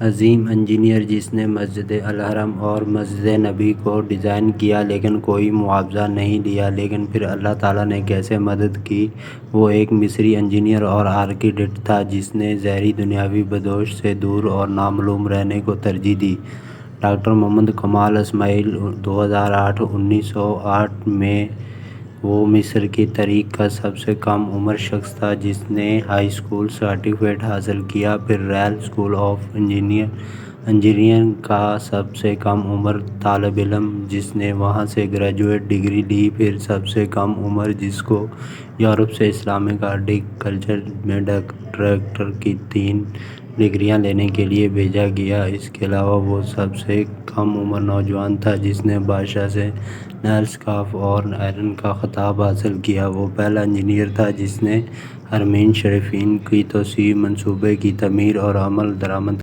عظیم engineer جس نے مسجد الحرم اور مسجد نبوی کو ڈیزائن کیا لیکن کوئی معاوضہ نہیں لیا، لیکن پھر اللہ تعالیٰ نے کیسے مدد کی۔ وہ ایک مصری انجینئر اور آرکیٹیکٹ تھا جس نے ظاہری دنیاوی بدوش سے دور اور نامعلوم رہنے کو ترجیح دی۔ ڈاکٹر محمد کمال اسماعیل 2008 1908 میں وہ مصر کی تاریخ کا سب سے کم عمر شخص تھا جس نے ہائی اسکول سرٹیفکیٹ حاصل کیا، پھر رائل اسکول آف انجینئرنگ کا سب سے کم عمر طالب علم جس نے وہاں سے گریجویٹ ڈگری لی، پھر سب سے کم عمر جس کو یورپ سے اسلامک ہارٹیکلچر میں ڈاکٹریٹ کی 3 ڈگریاں لینے کے لیے بھیجا گیا۔ اس کے علاوہ وہ سب سے کم عمر نوجوان تھا جس نے بادشاہ سے نائل اسکارف اور آئرن کا خطاب حاصل کیا۔ وہ پہلا انجینئر تھا جس نے حرمین شریفین کی توسیع منصوبے کی تعمیر اور عمل درآمد